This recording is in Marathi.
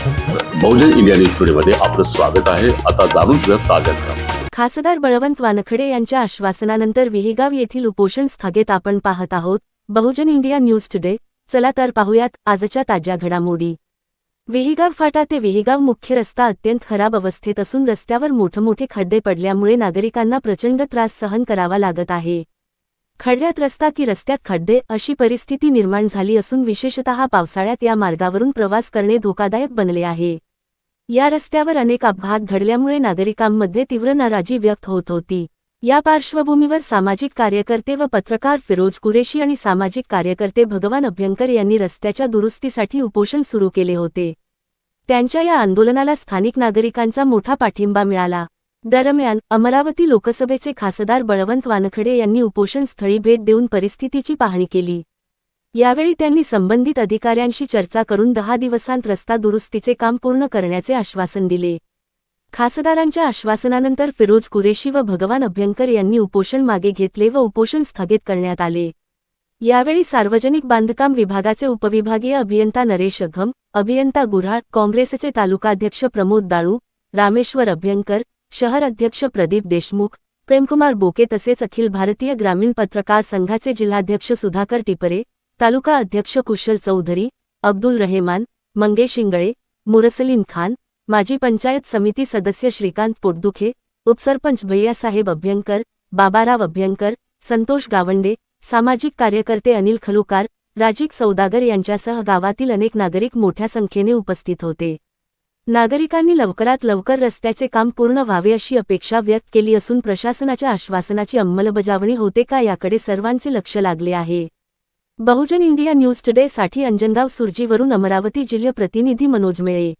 बहुजन इंडिया न्यूज टुडे मध्ये आपलं स्वागत आहे। आता जाणून घेऊया ताज्या घडामोडी। खासदार बळवंत वानखडे यांच्या आश्वासनानंतर विहिगाव येथील उपोषण स्थगित। आपण पाहत आहोत बहुजन इंडिया न्यूज टुडे। चला तर पाहूयात आजच्या ताज्या घडामोडी। विहिगाव फाटा ते विहिगाव मुख्य रस्ता अत्यंत खराब अवस्थेत असून रस्त्यावर मोठमोठे खड्डे पडल्यामुळे नागरिकांना प्रचंड त्रास सहन करावा लागत आहे। खड्ड्यात रस्ता की रस्त्यात खड्डे अशी परिस्थिती निर्माण झाली असून विशेषतः पावसाळ्यात या मार्गावरून प्रवास करणे धोकादायक बनले आहे। या रस्त्यावर अनेक अपघात घडल्यामुळे नागरिकांमध्ये तीव्र नाराजी व्यक्त होत होती। या पार्श्वभूमीवर सामाजिक कार्यकर्ते व पत्रकार फिरोज कुरेशी आणि सामाजिक कार्यकर्ते भगवान अभ्यंकर यांनी रस्त्याच्या दुरुस्तीसाठी उपोषण सुरू केले होते। त्यांच्या या आंदोलनाला स्थानिक नागरिकांचा मोठा पाठिंबा मिळाला। दरम्यान अमरावती लोकसभेचे खासदार बळवंत वानखडे यांनी उपोषण स्थळी भेट देऊन परिस्थितीची पाहणी केली। यावेळी त्यांनी संबंधित अधिकाऱ्यांशी चर्चा करून 10 दिवसांत रस्ता दुरुस्तीचे काम पूर्ण करण्याचे आश्वासन दिले। खासदारांच्या आश्वासनानंतर फिरोज कुरेशी व भगवान अभ्यंकर यांनी उपोषण मागे घेतले व उपोषण स्थगित करण्यात आले। यावेळी सार्वजनिक बांधकाम विभागाचे उपविभागीय अभियंता नरेश अघम, अभियंता गुऱ्हाळ, काँग्रेसचे तालुकाध्यक्ष प्रमोद दाळू, रामेश्वर अभ्यंकर, शहर अध्यक्ष प्रदीप देशमुख, प्रेमकुमार बोके तसेच अखिल भारतीय ग्रामीण पत्रकार संघाचे जिल्हाध्यक्ष सुधाकर टिपरे, तालुका अध्यक्ष कुशल चौधरी, अब्दुल रहेमान, मंगेश इंगळे, मुरसलीम खान, माजी पंचायत समिती सदस्य श्रीकांत पोटदुखे, उपसरपंच भैयासाहेब अभ्यंकर, बाबाराव अभ्यंकर, संतोष गावंडे, सामाजिक कार्यकर्ते अनिल खलुकार, राजिक सौदागर यांच्यासह गावातील अनेक नागरिक मोठ्या संख्येने उपस्थित होते। नागरिकांनी लवकरात लवकर रस्त्याचे काम पूर्ण व्हावे अशी अपेक्षा व्यक्त केली असून प्रशासनाच्या आश्वासनाची अंमलबजावणी होते का याकडे सर्वांचे लक्ष लागले आहे। बहुजन इंडिया न्यूज टुडे साठी अंजनगाव सुरजीवरून अमरावती जिल्हा प्रतिनिधी मनोज मेळे।